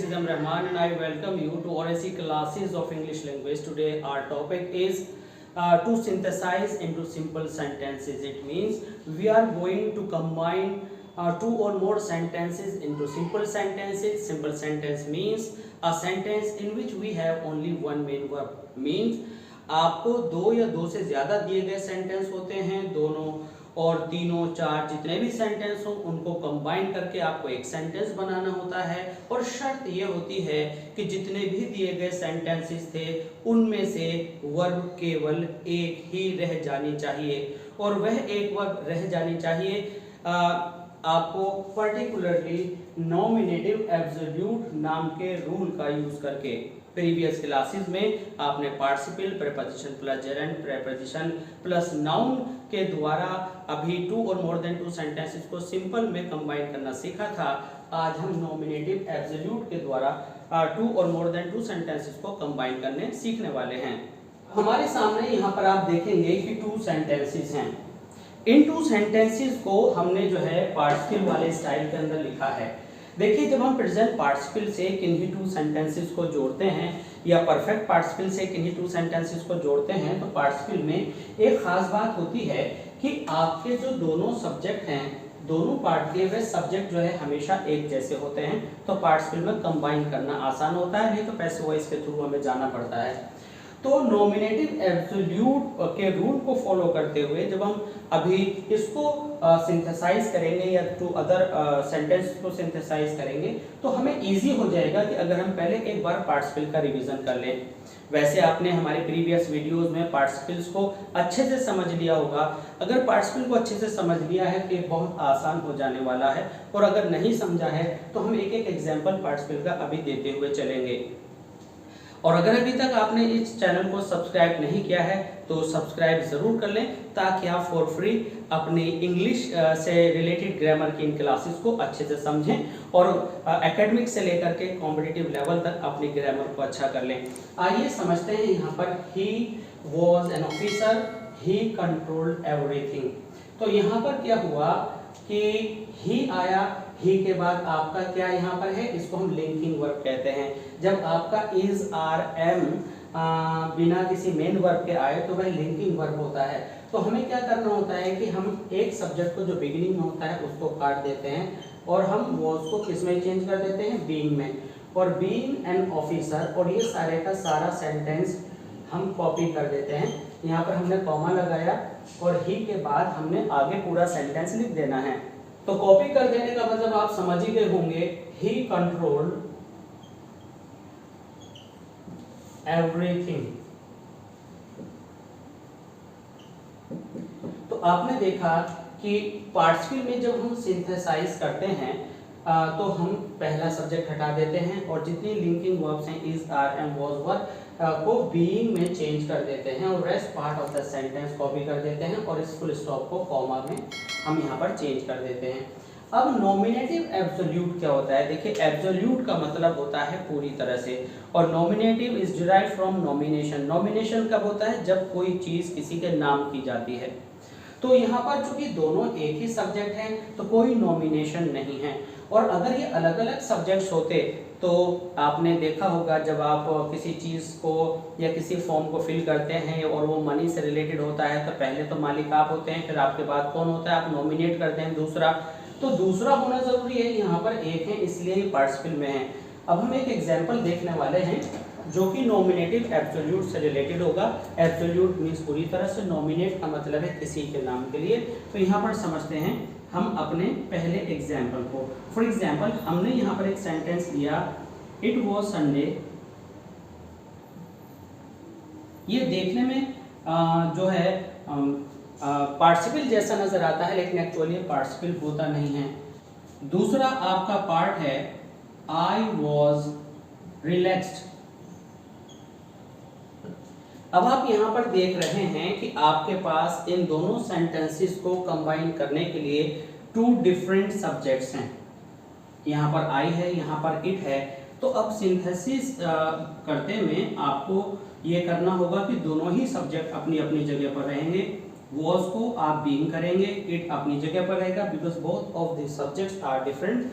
is M. Rahman and I welcome you to RSC classes of English language. Today our topic is to synthesize into simple sentences. It means we are going to combine two or more sentences into simple sentences. Simple sentence means a sentence in which we have only one main verb. Means आपको दो या दो से ज़्यादा दिए गए sentence होते हैं, दोनों और तीनों चार जितने भी सेंटेंस हो उनको कंबाइन करके आपको एक सेंटेंस बनाना होता है। और शर्त ये होती है कि जितने भी दिए गए सेंटेंसेस थे उनमें से वर्ब केवल एक ही रह जानी चाहिए, और वह एक वर्ब रह जानी चाहिए आपको पर्टिकुलरली नॉमिनेटिव एब्सोल्यूट नाम के रूल का यूज करके। प्रीवियस क्लासेस में आपने participle, preposition plus gerund, preposition plus noun के द्वारा अभी टू और मोर देन टू सेंटेंसेस को सिंपल में कंबाइन करना सीखा था। आज हम नॉमिनेटिव एब्सोल्यूट के द्वारा टू और मोर देन टू सेंटेंसेस को कंबाइन करने सीखने वाले हैं। हमारे सामने यहाँ पर आप देखेंगे कि टू सेंटेंसेस हैं। इन टू सेंटेंसेस को हमने जो है पार्टिसिपल वाले स्टाइल के अंदर लिखा है। देखिए, जब हम प्रेजेंट पार्टिसिपल से किन्हीं टू सेंटेंसेस को जोड़ते हैं या परफेक्ट पार्टिसिपल से किन्हीं टू सेंटेंसेस को जोड़ते हैं तो पार्टिसिपल में एक खास बात होती है कि आपके जो दोनों सब्जेक्ट हैं, दोनों पार्ट के वे सब्जेक्ट जो है हमेशा एक जैसे होते हैं, तो पार्टिसिपल में कंबाइन करना आसान होता है, नहीं तो पैसिव वॉइस के थ्रू हमें जाना पड़ता है। तो नॉमिनेटिव एब्सोल्यूट के रूल को फॉलो करते हुए जब हम अभी इसको सिंथेसाइज करेंगे या टू अदर सेंटेंस को सिंथेसाइज करेंगे तो हमें इजी हो जाएगा कि अगर हम पहले एक बार पार्टिसिपल का रिवीजन कर लें। वैसे आपने हमारे प्रीवियस वीडियोस में पार्टिसिपल्स को अच्छे से समझ लिया होगा। अगर पार्टिसिपल को अच्छे से समझ लिया है तो ये बहुत आसान हो जाने वाला है, और अगर नहीं समझा है तो हम एक एक एग्जाम्पल पार्टिसिपल का अभी देते हुए चलेंगे। और अगर अभी तक आपने इस चैनल को सब्सक्राइब नहीं किया है तो सब्सक्राइब ज़रूर कर लें, ताकि आप फॉर फ्री अपनी इंग्लिश से रिलेटेड ग्रामर की इन क्लासेस को अच्छे से समझें और एकेडमिक से लेकर के कॉम्पिटिटिव लेवल तक अपनी ग्रामर को अच्छा कर लें। आइए समझते हैं। यहाँ पर he was an officer, he controlled everything. तो यहाँ पर क्या हुआ कि ही आया, ही के बाद आपका क्या यहाँ पर है, इसको हम लिंकिंग वर्ब कहते हैं। जब आपका इज, आर, एम बिना किसी मेन वर्ब के आए तो वह लिंकिंग वर्ब होता है। तो हमें क्या करना होता है कि हम एक सब्जेक्ट को जो बिगिनिंग में होता है उसको काट देते हैं और हम वॉज को किस में चेंज कर देते हैं, बीइंग में। और बीइंग एन ऑफिसर, और ये सारे का सारा सेंटेंस हम कॉपी कर देते हैं। यहाँ पर हमने कॉमा लगाया और ही के बाद हमने आगे पूरा सेंटेंस लिख देना है। तो कॉपी कर देने का मतलब आप समझ ही गए होंगे, ही कंट्रोल्ड एवरीथिंग। तो आपने देखा कि पार्टिसिपल में जब हम सिंथेसाइज करते हैं तो हम पहला सब्जेक्ट हटा देते हैं और जितनी लिंकिंग वर्ब्स हैं इज, आर, एम, वॉज, वर को बीइंग में चेंज कर देते हैं और rest part of the sentence copy कर देते हैं और इस फुल स्टॉप को कॉमा में हम यहाँ पर चेंज कर देते हैं। अब नॉमिनेटिव एब्सोल्यूट क्या होता है? देखिए, एब्सोल्यूट का मतलब होता है पूरी तरह से, और nominative is derived from nomination. Nomination कब होता है? जब कोई चीज़ किसी के नाम की जाती है। तो यहाँ पर चूंकि दोनों एक ही सब्जेक्ट हैं तो कोई नॉमिनेशन नहीं है। और अगर ये अलग अलग सब्जेक्ट्स होते तो आपने देखा होगा जब आप किसी चीज़ को या किसी फॉर्म को फिल करते हैं और वो मनी से रिलेटेड होता है तो पहले तो मालिक आप होते हैं, फिर आपके बाद कौन होता है, आप नॉमिनेट करते हैं दूसरा। तो दूसरा होना ज़रूरी है, यहाँ पर एक है इसलिए ये पार्टिसिपल में है। अब हम एक एग्जाम्पल देखने वाले हैं जो कि नॉमिनेटिव एब्सोल्यूट से रिलेटेड होगा। एब्सोल्यूट मीन्स पूरी तरह से, नॉमिनेट का मतलब है किसी के नाम के लिए। तो यहाँ पर समझते हैं हम अपने पहले एग्जाम्पल को। फॉर एग्जाम्पल हमने यहाँ पर एक सेंटेंस लिया, इट वॉज संडे। ये देखने में जो है पार्टिसिपल जैसा नजर आता है, लेकिन एक्चुअली पार्टिसिपल होता नहीं है। दूसरा आपका पार्ट है आई वॉज रिलैक्स्ड। अब आप यहाँ पर देख रहे हैं कि आपके पास इन दोनों सेंटेंसेस को कंबाइन करने के लिए टू डिफरेंट सब्जेक्ट्स हैं। यहाँ पर आई है, यहाँ पर इट है। तो अब सिंथेसिस करते में आपको ये करना होगा कि दोनों ही सब्जेक्ट अपनी अपनी जगह पर रहेंगे। वॉज को आप बीइंग करेंगे, इट अपनी जगह पर रहेगा, because both of the subjects are different.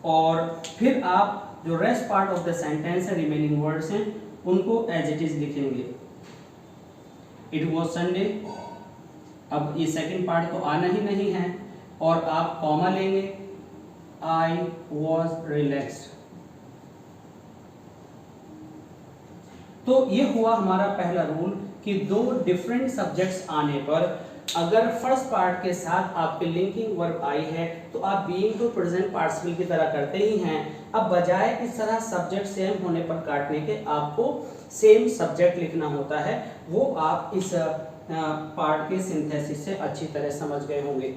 और फिर आप जो rest part of the sentence है, रिमेनिंग वर्ड्स हैं, उनको एज इट इज लिखेंगे। इट वॉज संडे, अब ये सेकंड पार्ट तो आना ही नहीं है, और आप कॉमा लेंगे, आई वॉज रिलैक्स्ड। तो ये हुआ हमारा पहला रूल कि दो डिफरेंट सब्जेक्ट्स आने पर अगर फर्स्ट पार्ट के साथ आपके लिंकिंग वर्ब आई है तो आप बीइंग टू प्रेजेंट पार्टिसिपल की तरह करते ही हैं। अब बजाय इस तरह सब्जेक्ट सेम होने पर काटने के आपको सेम सब्जेक्ट लिखना होता है, वो आप इस पार्ट के सिंथेसिस से अच्छी तरह समझ गए होंगे।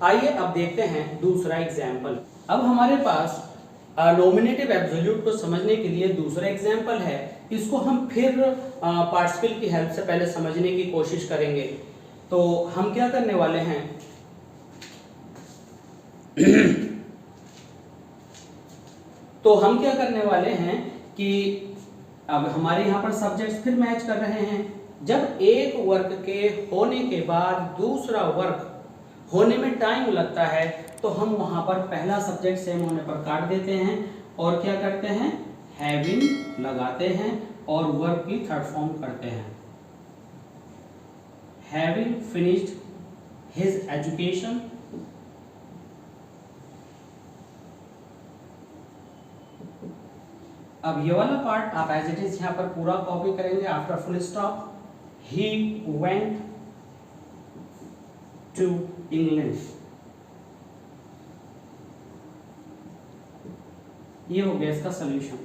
आइए अब देखते हैं दूसरा एग्जाम्पल। अब हमारे पास नॉमिनेटिव एब्सोल्यूट को समझने के लिए दूसरा एग्जाम्पल है। इसको हम फिर पार्टिसिपल की हेल्प से पहले समझने की कोशिश करेंगे। तो हम क्या करने वाले हैं कि अब हमारे यहाँ पर सब्जेक्ट्स फिर मैच कर रहे हैं। जब एक वर्क के होने के बाद दूसरा वर्क होने में टाइम लगता है तो हम वहां पर पहला सब्जेक्ट सेम होने पर काट देते हैं और क्या करते हैं, हैविंग लगाते हैं और वर्ब की थर्ड फॉर्म करते हैं। हैविंग फिनिश्ड हिज एजुकेशन, अब ये वाला पार्ट आप एज इट इज यहाँ पर पूरा कॉपी करेंगे after full stop. He went to England, ये हो गया इसका सॉल्यूशन।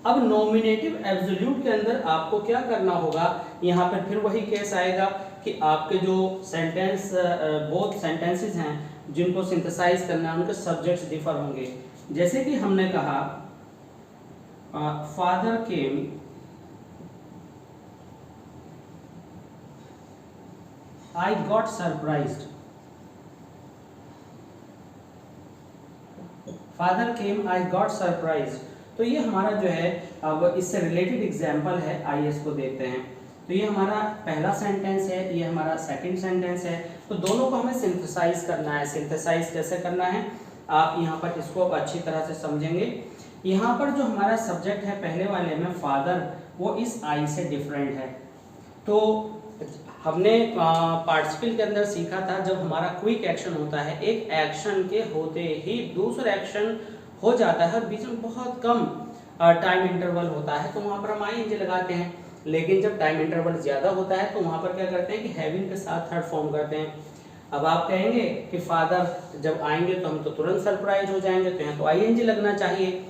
अब नॉमिनेटिव एब्सोल्यूट के अंदर आपको क्या करना होगा, यहाँ पर फिर वही केस आएगा कि आपके जो सेंटेंस बोथ सेंटेंसेस हैं जिनको सिंथेसाइज करना है उनके सब्जेक्ट्स डिफर होंगे। जैसे कि हमने कहा father came I got surprised, father came I got surprised. तो ये हमारा जो है अब इससे रिलेटेड एग्जाम्पल है, आइए इसको देखते हैं। तो ये हमारा पहला सेंटेंस है, ये हमारा सेकंड सेंटेंस है। तो दोनों को हमें सिंथेसाइज करना है। सिंथेसाइज कैसे करना है आप यहाँ पर इसको अच्छी तरह से समझेंगे। यहाँ पर जो हमारा सब्जेक्ट है पहले वाले में फादर, वो इस आई से डिफरेंट है। तो हमने पार्टिसिपल के अंदर सीखा था जब हमारा क्विक एक्शन होता है, एक एक्शन के होते ही दूसरा एक्शन हो जाता है और बीच में बहुत कम टाइम इंटरवल होता है, तो वहाँ पर हम आईएनजी लगाते हैं। लेकिन जब टाइम इंटरवल ज़्यादा होता है तो वहाँ पर क्या करते हैं कि हैविंग के साथ थर्ड फॉर्म करते हैं। अब आप कहेंगे कि फादर जब आएंगे तो हम तो तुरंत सरप्राइज हो जाएंगे, तो यहाँ तो आईएनजी लगना चाहिए।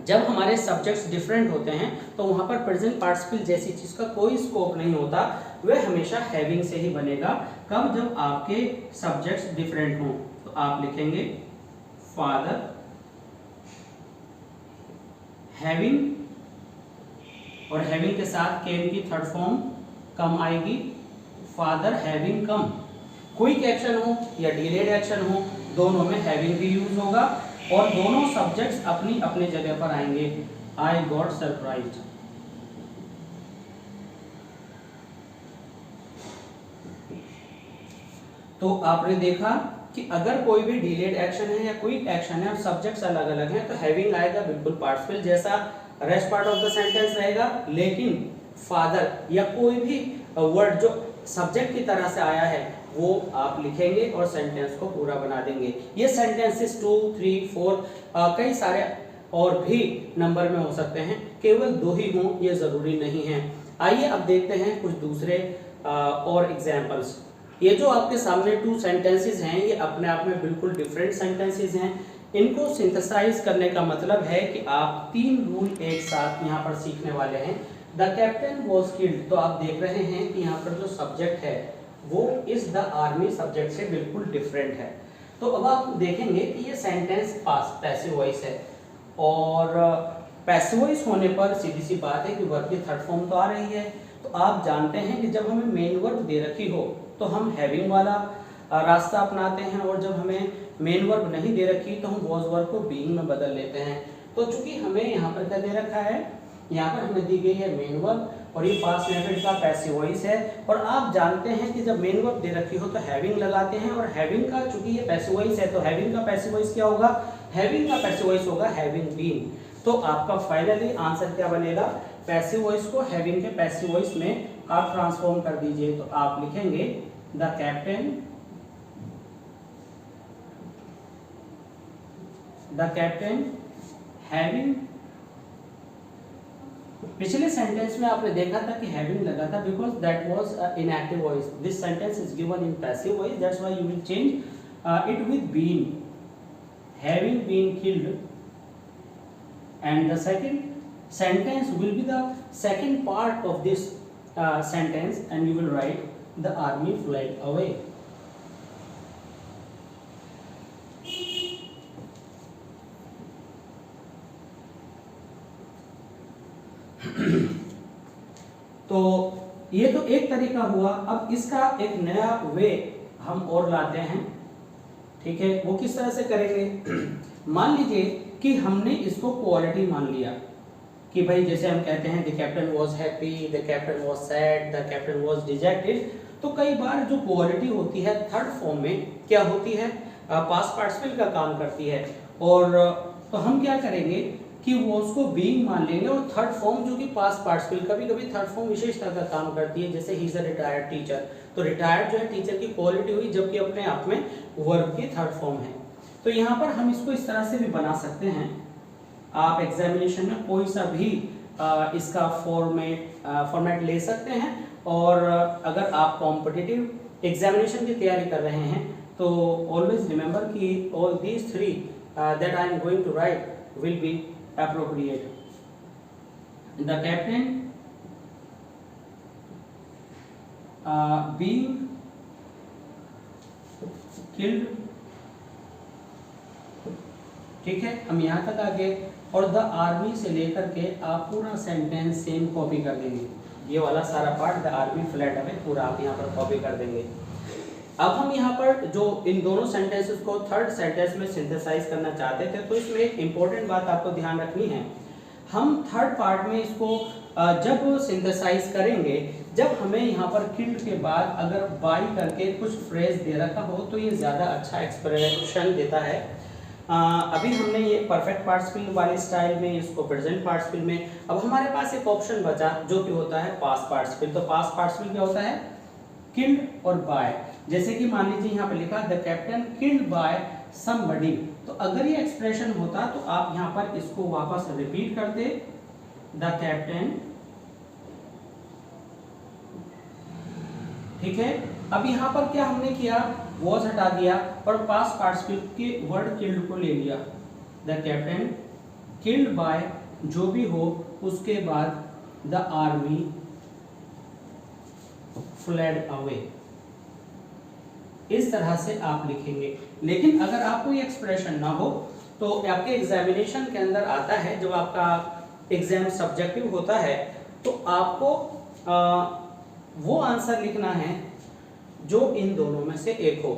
जब हमारे सब्जेक्ट्स डिफरेंट होते हैं तो वहाँ पर प्रेजेंट पार्टिसिपल जैसी चीज़ का कोई स्कोप नहीं होता, वह हमेशा हैविंग से ही बनेगा। कब, जब आपके सब्जेक्ट्स डिफरेंट हों। तो आप लिखेंगे फादर हैविंग, और हैविंग के साथ केम की थर्ड फॉर्म कम आएगी, फादर हैविंग कम। क्विक एक्शन हो या डिलेड एक्शन हो, दोनों में हैविंग भी यूज होगा और दोनों सब्जेक्ट्स अपनी अपनी जगह पर आएंगे। आई गॉट सरप्राइज्ड, तो आपने देखा कि अगर कोई भी डिलेड एक्शन है या क्विक एक्शन है और सब्जेक्ट्स अलग अलग हैं तो हैविंग आएगा, बिल्कुल पार्टिसिपल जैसा rest part of the sentence रहेगा। लेकिन फादर या कोई भी वर्ड जो सब्जेक्ट की तरह से आया है वो आप लिखेंगे और सेंटेंस को पूरा बना देंगे। ये सेंटेंसेस 2, 3, 4 कई सारे और भी नंबर में हो सकते हैं, केवल 2 ही हों ये ज़रूरी नहीं है। आइए अब देखते हैं कुछ दूसरे और एग्जाम्पल्स। ये जो आपके सामने 2 सेंटेंसेस हैं ये अपने आप में बिल्कुल डिफरेंट सेंटेंसेस हैं। इनको सिंथेसाइज करने का मतलब है कि आप 3 रूल एक साथ यहाँ पर सीखने वाले हैं। द कैप्टन वॉज किल्ड, तो आप देख रहे हैं कि यहाँ पर जो सब्जेक्ट है वो इस द आर्मी सब्जेक्ट से बिल्कुल डिफरेंट है। तो अब आप देखेंगे कि ये सेंटेंस पैसिव वॉइस है और पैसिव वॉइस होने पर सीधी सी बात है कि वर्ब की थर्ड फॉर्म तो आ रही है। तो आप जानते हैं कि जब हमें मेन वर्ब दे रखी हो तो हम हैविंग वाला रास्ता अपनाते हैं, और जब हमें मेन वर्ब नहीं दे रखी तो हम वॉज वर्ब को बीइंग में बदल लेते हैं। तो चूंकि हमें यहाँ पर क्या दे रखा है, यहाँ पर हमें दी गई है मेन वर्ब और ये पास्ट मेथड का पैसिव वॉइस है। और आप जानते हैं कि जब मेन वर्ब दे रखी हो तो हैविंग लगाते हैं, और हैविंग का चूंकि ये पैसिव वॉइस है तो हैविंग का पैसिव वॉइस क्या होगा, हैविंग का पैसिव वॉइस होगा हैविंग बीन। तो आपका फाइनली आंसर क्या बनेगा, पैसिव वॉइस को हैविंग के पैसिव वॉइस में आप ट्रांसफॉर्म कर दीजिए। तो आप लिखेंगे द कैप्टन हैविंग। पिछले सेंटेंस में आपने देखा था कि हैविंग लगा था because that was in active voice. This sentence is given in passive voice, that's why you will change it with been, having been killed, and the second sentence will be the second part of this sentence, and you will write the army fled away. तो ये तो एक तरीका हुआ। अब इसका एक नया वे हम और लाते हैं, ठीक है। वो किस तरह से करेंगे, मान लीजिए कि हमने इसको क्वालिटी मान लिया कि भाई जैसे हम कहते हैं the captain was happy, the captain was sad, the captain was dejected. तो कई बार जो क्वालिटी होती है थर्ड फॉर्म में क्या होती है, पास्ट पार्टिसिपल का काम करती है। और तो हम क्या करेंगे कि वो उसको बीइंग मान लेंगे, और थर्ड फॉर्म जो कि पास्ट पार्टिसिपल, कभी कभी थर्ड फॉर्म विशेषता का काम करती है, जैसे he is a retired teacher. तो रिटायर्ड जो है टीचर की क्वालिटी हुई, जबकि अपने आप में वर्ब की थर्ड फॉर्म है। तो यहाँ पर हम इसको इस तरह से भी बना सकते हैं। आप एग्जामिनेशन में कोई सा भी इसका फॉर्मेट ले सकते हैं। और अगर आप कॉम्पिटिटिव एग्जामिनेशन की तैयारी कर रहे हैं तो ऑलवेज रिमेंबर कि all these three that I am going to write will be appropriate. The captain being killed, ठीक है, हम यहाँ तक आ गए। और द आर्मी से लेकर के आप पूरा सेंटेंस सेम कॉपी कर देंगे, ये वाला सारा part the army fled away पूरा आप यहाँ पर कॉपी कर देंगे। अब हम यहाँ पर जो इन दोनों सेंटेंसेस को थर्ड सेंटेंस में सिंथेसाइज करना चाहते थे, तो इसमें एक इम्पोर्टेंट बात आपको ध्यान रखनी है। हम थर्ड पार्ट में इसको जब सिंथेसाइज करेंगे, जब हमें यहाँ पर किल्ड के बाद अगर बाई करके कुछ फ्रेज दे रखा हो तो ये ज़्यादा अच्छा एक्सप्रेशन देता है। अभी हमने ये परफेक्ट पार्टिसिपल वाले स्टाइल में, इसको प्रेजेंट पार्टिसिपल में। अब हमारे पास एक ऑप्शन बचा जो कि होता है पास्ट पार्टिसिपल। तो पास्ट पार्टिसिपल क्या होता है, किल्ड और बाय। जैसे कि मान लीजिए यहाँ पे लिखा the captain killed by somebody. तो अगर ये एक्सप्रेशन होता तो आप यहाँ पर इसको वापस रिपीट करते, द कैप्टन, ठीक है। अब यहाँ पर क्या हमने किया, वॉज हटा दिया और पास्ट पार्टिसिपल के वर्ड किल्ड को ले लिया। द कैप्टन किल्ड बाय जो भी हो, उसके बाद द आर्मी फ्लेड अवे। इस तरह से आप लिखेंगे। लेकिन अगर आपको ये एक्सप्रेशन ना हो तो आपके एग्जामिनेशन के अंदर आता है, जब आपका एग्जाम सब्जेक्टिव होता है तो आपको वो आंसर लिखना है जो इन दोनों में से एक हो।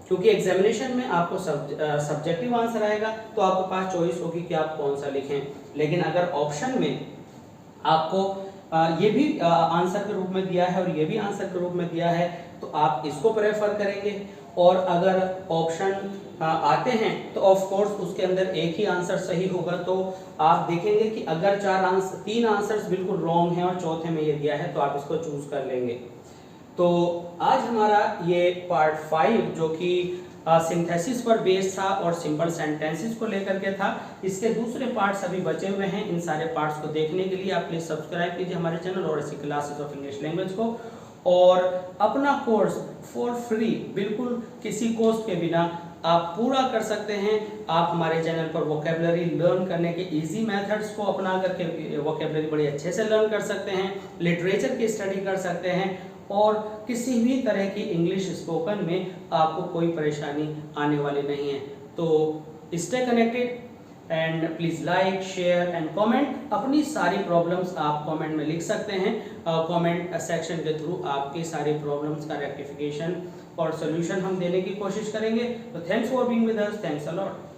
क्योंकि एग्जामिनेशन में आपको सब्जेक्टिव आंसर आएगा तो आपके पास चॉइस होगी कि आप कौन सा लिखें। लेकिन अगर ऑप्शन में आपको ये भी आंसर के रूप में दिया है और ये भी आंसर के रूप में दिया है तो आप इसको प्रेफर करेंगे। और अगर ऑप्शन आते हैं तो ऑफ कोर्स उसके अंदर एक ही आंसर सही होगा। तो आप देखेंगे कि अगर तीन आंसर्स बिल्कुल रॉन्ग हैं और चौथे में ये दिया है तो आप इसको चूज कर लेंगे। तो आज हमारा ये पार्ट 5 जो कि सिंथेसिस पर बेस्ड था और सिंपल सेंटेंसेस को लेकर के था, इसके दूसरे पार्ट्स अभी बचे हुए हैं। इन सारे पार्ट्स को देखने के लिए आप प्लीज सब्सक्राइब कीजिए हमारे चैनल और ऐसी क्लासेस ऑफ इंग्लिश लैंग्वेज को, और अपना कोर्स फॉर फ्री बिल्कुल किसी कॉस्ट के बिना आप पूरा कर सकते हैं। आप हमारे चैनल पर वोकैबुलरी लर्न करने के इजी मेथड्स को अपना करके वोकैबुलरी बड़े अच्छे से लर्न कर सकते हैं, लिटरेचर की स्टडी कर सकते हैं, और किसी भी तरह की इंग्लिश स्पोकन में आपको कोई परेशानी आने वाली नहीं है। तो stay connected and please like, share and comment. अपनी सारी प्रॉब्लम्स आप कमेंट में लिख सकते हैं। कमेंट सेक्शन के थ्रू आपकी सारी प्रॉब्लम्स का रेक्टिफिकेशन और सोल्यूशन हम देने की कोशिश करेंगे। तो thanks for being with us, thanks a lot.